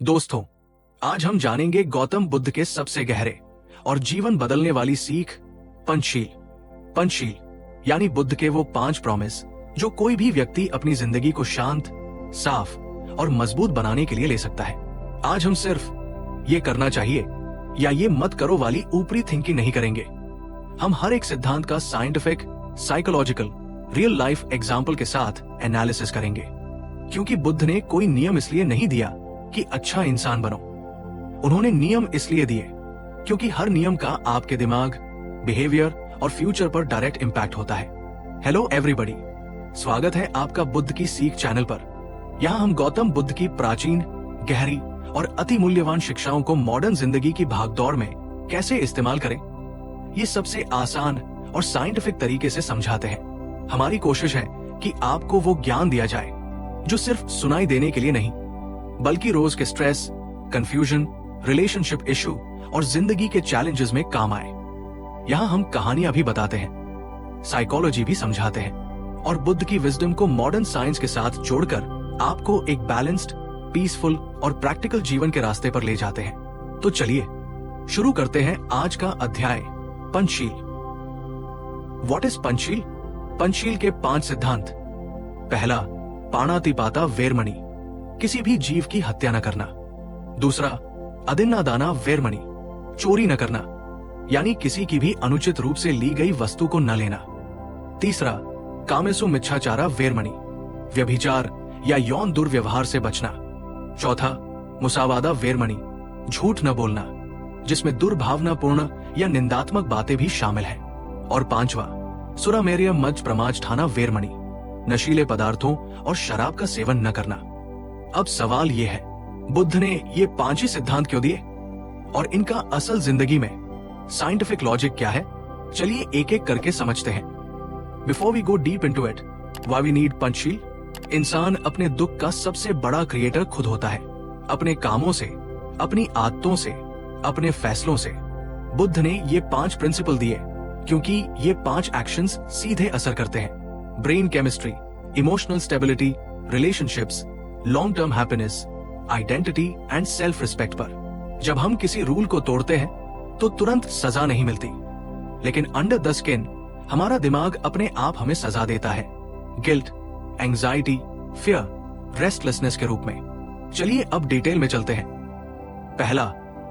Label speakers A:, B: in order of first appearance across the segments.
A: दोस्तों, आज हम जानेंगे गौतम बुद्ध के सबसे गहरे और जीवन बदलने वाली सीख, पंचशील। पंचशील यानी बुद्ध के वो 5 प्रॉमिस जो कोई भी व्यक्ति अपनी जिंदगी को शांत, साफ और मजबूत बनाने के लिए ले सकता है। आज हम सिर्फ ये करना चाहिए या ये मत करो वाली ऊपरी थिंकिंग नहीं करेंगे। हम हर एक सिद्धांत का scientific, psychological, real life example के साथ एनालिसिस करेंगे, क्योंकि बुद्ध ने कोई नियम इसलिए नहीं दिया कि अच्छा इंसान बनो। उन्होंने नियम इसलिए दिए क्योंकि हर नियम का आपके दिमाग, बिहेवियर और फ्यूचर पर डायरेक्ट इंपैक्ट होता है। हेलो एवरीबॉडी, स्वागत है आपका बुद्ध की सीख चैनल पर। यहाँ हम गौतम बुद्ध की प्राचीन, गहरी और अति मूल्यवान शिक्षाओं को मॉडर्न जिंदगी की भागदौड़ में कैसे इस्तेमाल करें, ये सबसे आसान और साइंटिफिक तरीके से समझाते हैं। हमारी कोशिश है कि आपको वो ज्ञान दिया जाए जो सिर्फ सुनाई देने के लिए नहीं, बल्कि रोज के स्ट्रेस, कंफ्यूजन, रिलेशनशिप इशू और जिंदगी के चैलेंजेस में काम आए। यहाँ हम कहानियां भी बताते हैं, साइकोलॉजी भी समझाते हैं और बुद्ध की विजडम को मॉडर्न साइंस के साथ जोड़कर आपको एक बैलेंस्ड, पीसफुल और प्रैक्टिकल जीवन के रास्ते पर ले जाते हैं। तो चलिए शुरू करते हैं आज का अध्याय, पंचशील। What is Panchsheel? पंचशील के 5 सिद्धांत। पहला, पाणातिपाता वेरमणि, किसी भी जीव की हत्या न करना। दूसरा, अदिन्नादाना वेरमणि, चोरी न करना, यानी किसी की भी अनुचित रूप से ली गई वस्तु को न लेना। तीसरा, कामेसु मिच्छाचारा वेरमणि, व्यभिचार या यौन दुर्व्यवहार से बचना। चौथा, मुसावादा वेरमणि, झूठ न बोलना, जिसमें दुर्भावनापूर्ण या निंदात्मक बातें भी शामिल हैं। और पांचवा, सुरामेरिय मज्ज प्रमाज ठाना वेरमणि, नशीले पदार्थों और शराब का सेवन न करना। अब सवाल ये है, बुद्ध ने ये 5 ही सिद्धांत क्यों दिए और इनका असल जिंदगी में साइंटिफिक लॉजिक क्या है? चलिए एक एक करके समझते हैं। Before we go deep into it, why we need Panchsheel? इंसान अपने दुख का सबसे बड़ा क्रिएटर खुद होता है, अपने कामों से, अपनी आदतों से, अपने फैसलों से। बुद्ध ने ये 5 प्रिंसिपल दिए क्योंकि ये 5 एक्शंस सीधे असर करते हैं brain chemistry, emotional stability, relationships, long term happiness, identity and self respect पर। जब हम किसी रूल को तोड़ते हैं तो तुरंत सजा नहीं मिलती, लेकिन अंडर द स्किन हमारा दिमाग अपने आप हमें सजा देता है, गिल्ट, एंजाइटी, फियर, रेस्टलेसनेस के रूप में। चलिए अब डिटेल में चलते हैं। पहला,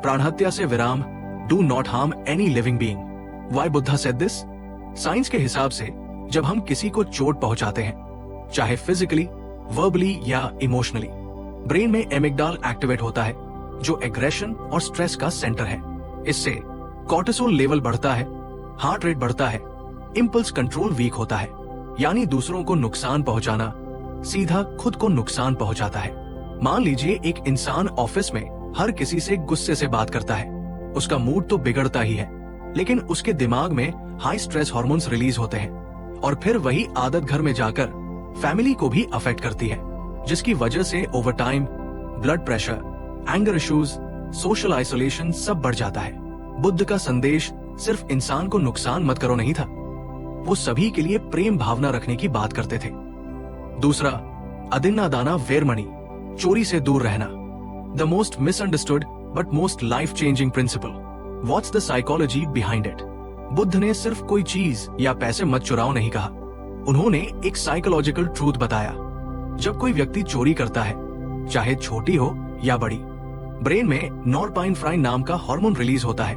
A: प्राणहत्या से विराम, do not harm any living being. Why Buddha said this? Science के हिसाब से जब हम किसी को चोट पहुंचाते हैं, चाहे फिजिकली, वर्बली या इमोशनली, ब्रेन में एमिगडाल एक्टिवेट होता है जो एग्रेशन और स्ट्रेस का सेंटर है। इससे कॉर्टिसोल लेवल बढ़ता है, हार्ट रेट बढ़ता है, इंपल्स कंट्रोल वीक होता है, यानी दूसरों को नुकसान पहुंचाना सीधा खुद को नुकसान पहुंचाता है। मान लीजिए एक इंसान ऑफिस में हर किसी से गुस्से से बात करता है, उसका मूड तो बिगड़ता ही है, लेकिन उसके दिमाग में हाई स्ट्रेस हार्मोन्स रिलीज होते हैं और फिर वही आदत घर में जाकर फैमिली को भी अफेक्ट करती है, जिसकी वजह से over time blood pressure, anger issues, social isolation सब बढ़ जाता है। बुद्ध का संदेश सिर्फ इंसान को नुकसान मत करो नहीं था, वो सभी के लिए प्रेम भावना रखने की बात करते थे। दूसरा, अदिन्नादाना वेरमणि, चोरी से दूर रहना। The most misunderstood but most life changing principle. What's the psychology behind it? Buddha ने सिर्फ कोई चीज या पैसे मत चुराओ नहीं कहा, उन्होंने एक साइकोलॉजिकल ट्रूथ बताया। जब कोई व्यक्ति चोरी करता है, चाहे छोटी हो या बड़ी, ब्रेन में नॉरपाइनेफ्राइन नाम का हार्मोन रिलीज होता है।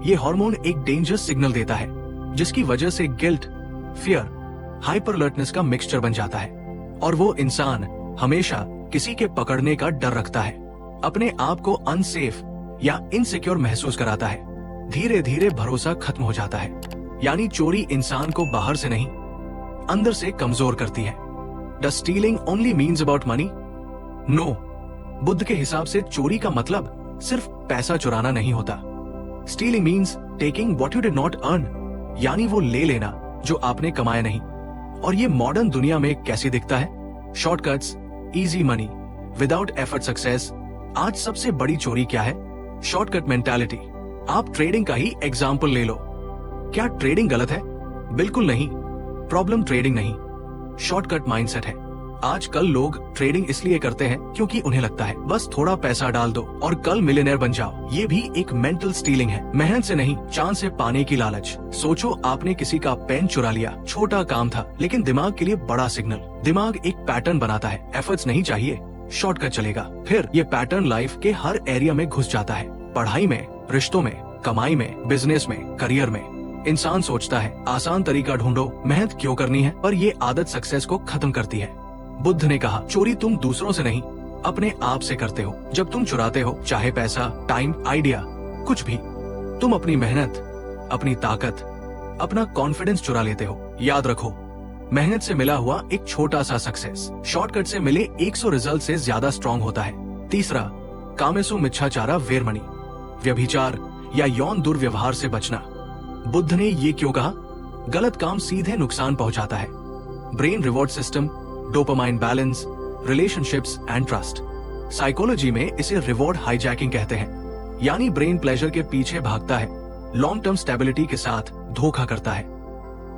A: ये हार्मोन एक डेंजर सिग्नल देता है, जिसकी वजह से गिल्ट, फियर, हाइपर अलर्टनेस का मिक्सचर बन जाता है और वो इंसान हमेशा किसी के पकड़ने का डर रखता है, अपने आप को अनसेफ या इनसिक्योर महसूस कराता है। धीरे धीरे भरोसा खत्म हो जाता है, यानी चोरी इंसान को बाहर से नहीं, अंदर से कमजोर करती है। Does stealing only means about money? No. Buddha के हिसाब से चोरी का मतलब सिर्फ पैसा चुराना नहीं होता। Stealing means taking what you did not earn, यानी वो ले लेना जो आपने कमाया नहीं। और ये मॉडर्न दुनिया में कैसे दिखता है? Shortcuts, easy money, without effort success. आज सबसे बड़ी चोरी क्या है? Shortcut mentality. आप ट्रेडिंग का ही एग्जाम्पल ले लो। क्या ट्रेडिंग गलत है? बिल्कुल नहीं। प्रॉब्लम ट्रेडिंग नहीं, शॉर्टकट माइंडसेट है। आजकल लोग ट्रेडिंग इसलिए करते हैं क्योंकि उन्हें लगता है बस थोड़ा पैसा डाल दो और कल मिलियनेयर बन जाओ। ये भी एक मेंटल स्टीलिंग है, मेहनत से नहीं, चांद से पाने की लालच। सोचो आपने किसी का पेन चुरा लिया, छोटा काम था लेकिन दिमाग के लिए बड़ा सिग्नल। दिमाग एक पैटर्न बनाता है, एफर्ट्स नहीं चाहिए, शॉर्टकट चलेगा। फिर ये पैटर्न लाइफ के हर एरिया में घुस जाता है, पढ़ाई में, रिश्तों में, कमाई में, बिजनेस में, करियर में। इंसान सोचता है आसान तरीका ढूंढो, मेहनत क्यों करनी है, पर ये आदत सक्सेस को खत्म करती है। बुद्ध ने कहा चोरी तुम दूसरों से नहीं अपने आप से करते हो। जब तुम चुराते हो, चाहे पैसा, टाइम, आइडिया, कुछ भी, तुम अपनी मेहनत, अपनी ताकत, अपना कॉन्फिडेंस चुरा लेते हो। याद रखो, मेहनत से मिला हुआ एक छोटा सा सक्सेस शॉर्टकट से मिले 100 रिजल्ट से ज्यादा स्ट्रॉन्ग होता है। तीसरा, कामेसु मिच्छाचारा वेरमणि, व्यभिचार या यौन दुर्व्यवहार से बचना। बुद्ध ने ये क्यों कहा? गलत काम सीधे नुकसान पहुंचाता है। Brain reward system, dopamine balance, relationships and trust. Psychology में इसे रिवॉर्ड हाईजैकिंग कहते हैं, यानी ब्रेन प्लेजर के पीछे भागता है, लॉन्ग टर्म स्टेबिलिटी के साथ धोखा करता है।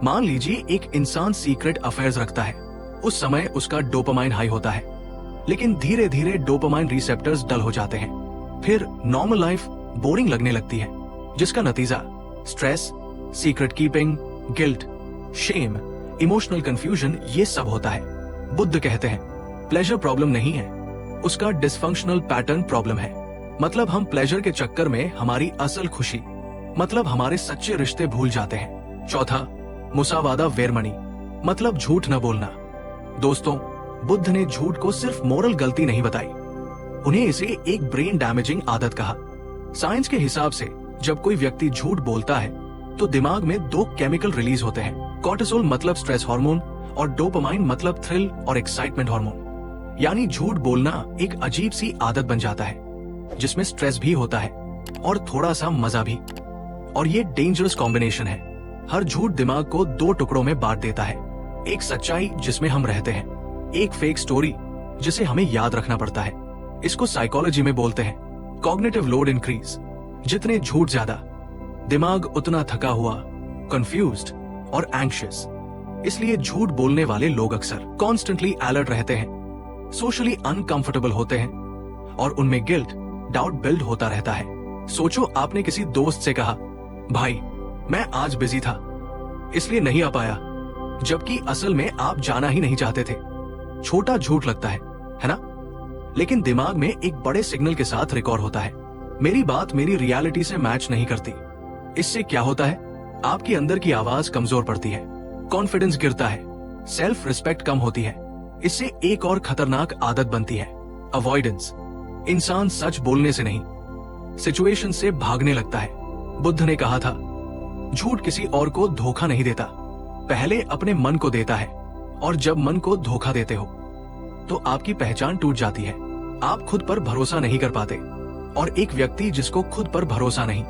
A: मान लीजिए एक इंसान सीक्रेट अफेयर्स रखता है, उस समय उसका डोपामाइन हाई होता है, लेकिन धीरे धीरे डोपामाइन रिसेप्टर्स डल हो जाते हैं। फिर नॉर्मल लाइफ बोरिंग लगने लगती है, जिसका नतीजा stress, secret keeping, guilt, shame, emotional confusion, ये सब होता है। बुद्ध कहते हैं प्लेजर प्रॉब्लम नहीं है, उसका डिसफंक्शनल पैटर्न प्रॉब्लम है। मतलब हम प्लेजर के चक्कर में हमारी असल खुशी, मतलब हमारे सच्चे रिश्ते भूल जाते हैं। चौथा, मुसावादा वेरमणि, मतलब झूठ न बोलना। दोस्तों, बुद्ध ने झूठ को सिर्फ मोरल गलती नहीं बताई, उन्हें इसे एक ब्रेन डैमेजिंग आदत कहा। साइंस के हिसाब से जब कोई व्यक्ति झूठ बोलता है तो दिमाग में 2 केमिकल रिलीज होते हैं, कॉर्टिसोल मतलब स्ट्रेस हार्मोन और डोपामाइन मतलब थ्रिल और एक्साइटमेंट हार्मोन। यानी झूठ बोलना एक अजीब सी आदत बन जाता है, जिसमें स्ट्रेस भी होता है और थोड़ा सा मजा भी। और ये डेंजरस कॉम्बिनेशन है। हर झूठ दिमाग को 2 टुकड़ों में बांट देता है, एक सच्चाई जिसमें हम रहते हैं, एक फेक स्टोरी जिसे हमें याद रखना पड़ता है। इसको साइकोलॉजी में बोलते हैं कॉग्निटिव लोड इंक्रीज। जितने झूठ ज्यादा, दिमाग उतना थका हुआ, कंफ्यूज्ड और एंग्शियस। इसलिए झूठ बोलने वाले लोग अक्सर कॉन्स्टेंटली अलर्ट रहते हैं, सोशली अनकंफर्टेबल होते हैं और उनमें गिल्ट, डाउट बिल्ड होता रहता है। सोचो आपने किसी दोस्त से कहा, भाई मैं आज बिजी था इसलिए नहीं आ पाया, जबकि असल में आप जाना ही नहीं चाहते थे। छोटा झूठ लगता है ना? लेकिन दिमाग में एक बड़े सिग्नल के साथ रिकॉर्ड होता है, मेरी बात मेरी रियलिटी से मैच नहीं करती। इससे क्या होता है? आपकी अंदर की आवाज कमजोर पड़ती है, कॉन्फिडेंस गिरता है, सेल्फ रिस्पेक्ट कम होती है। इससे एक और खतरनाक आदत बनती है, अवॉइडेंस। इंसान सच बोलने से नहीं, सिचुएशन से भागने लगता है। बुद्ध ने कहा था, झूठ किसी और को धोखा नहीं देता, पहले अपने मन को देता है। और जब मन को धोखा देते हो तो आपकी पहचान टूट जाती है, आप खुद पर भरोसा नहीं कर पाते। और एक व्यक्ति जिसको खुद पर भरोसा नहीं,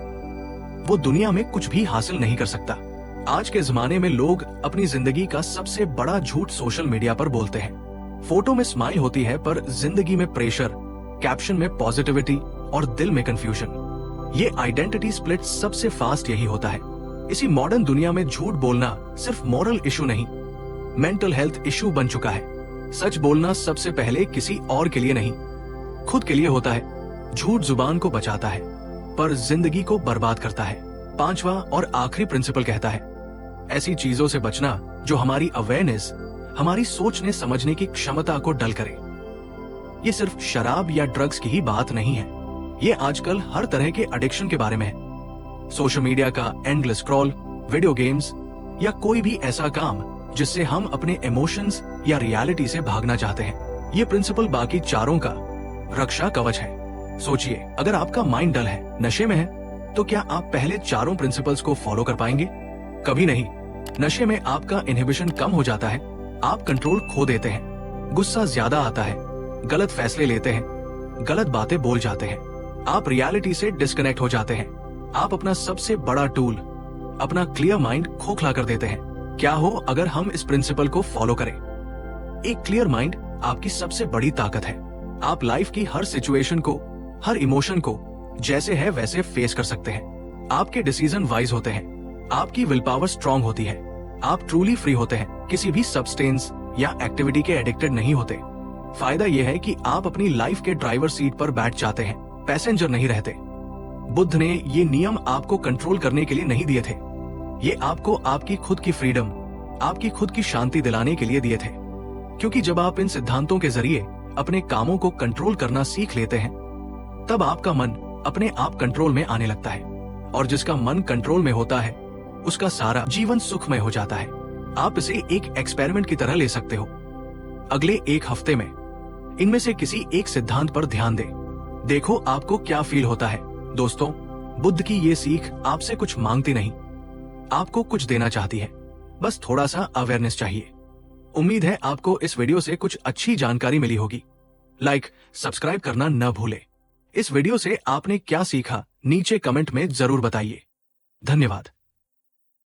A: वो दुनिया में कुछ भी हासिल नहीं कर सकता। आज के जमाने में लोग अपनी जिंदगी का सबसे बड़ा झूठ सोशल मीडिया पर बोलते हैं। फोटो में स्माइल होती है पर जिंदगी में प्रेशर, कैप्शन में पॉजिटिविटी और दिल में कंफ्यूजन। ये आइडेंटिटी स्प्लिट सबसे फास्ट यही होता है। इसी मॉडर्न दुनिया में झूठ बोलना सिर्फ मॉरल इशू नहीं, मेंटल हेल्थ इशू बन चुका है। सच बोलना सबसे पहले किसी और के लिए नहीं, खुद के लिए होता है। झूठ जुबान को बचाता है पर जिंदगी को बर्बाद करता है। 5वां और आखिरी प्रिंसिपल कहता है, ऐसी चीजों से बचना जो हमारी अवेयरनेस, हमारी सोचने समझने की क्षमता को डल करे। ये सिर्फ शराब या ड्रग्स की ही बात नहीं है, ये आजकल हर तरह के एडिक्शन के बारे में है। सोशल मीडिया का एंडलेस स्क्रॉल, वीडियो गेम्स या कोई भी ऐसा काम जिससे हम अपने इमोशंस या रियलिटी से भागना चाहते हैं। ये प्रिंसिपल बाकी चारों का रक्षा कवच है। सोचिए, अगर आपका माइंड डल है, नशे में है, तो क्या आप पहले चारों प्रिंसिपल्स को फॉलो कर पाएंगे? कभी नहीं। नशे में आपका इनहिबिशन कम हो जाता है, आप कंट्रोल खो देते हैं, गुस्सा ज्यादा आता है, गलत फैसले लेते हैं, गलत बातें बोल जाते हैं, आप रियलिटी से डिस्कनेक्ट हो जाते हैं। आप अपना सबसे बड़ा टूल, अपना क्लियर माइंड खोखला कर देते हैं। क्या हो अगर हम इस प्रिंसिपल को फॉलो करें? एक क्लियर माइंड आपकी सबसे बड़ी ताकत है। आप लाइफ की हर सिचुएशन को, हर इमोशन को जैसे है वैसे फेस कर सकते हैं। आपके डिसीजन वाइज होते हैं, आपकी विल पावर स्ट्रांग होती है, आप ट्रूली फ्री होते हैं, किसी भी सब्सटेंस या एक्टिविटी के एडिक्टेड नहीं होते। फायदा यह है कि आप अपनी लाइफ के ड्राइवर सीट पर बैठ जाते हैं, पैसेंजर नहीं रहते। बुद्ध ने ये नियम आपको कंट्रोल करने के लिए नहीं दिए थे, ये आपको आपकी खुद की फ्रीडम, आपकी खुद की शांति दिलाने के लिए दिए थे। क्योंकि जब आप इन सिद्धांतों के जरिए अपने कामों को कंट्रोल करना सीख लेते हैं, तब आपका मन अपने आप कंट्रोल में आने लगता है, और जिसका मन कंट्रोल में होता है उसका सारा जीवन सुखमय हो जाता है। आप इसे एक एक्सपेरिमेंट की तरह ले सकते हो। अगले एक हफ्ते में इनमें से किसी एक सिद्धांत पर ध्यान दें, देखो आपको क्या फील होता है। दोस्तों, बुद्ध की ये सीख आपसे कुछ मांगती नहीं, आपको कुछ देना चाहती है, बस थोड़ा सा अवेयरनेस चाहिए। उम्मीद है आपको इस वीडियो से कुछ अच्छी जानकारी मिली होगी। लाइक, सब्सक्राइब करना न भूलें। इस वीडियो से आपने क्या सीखा नीचे कमेंट में जरूर बताइए। धन्यवाद।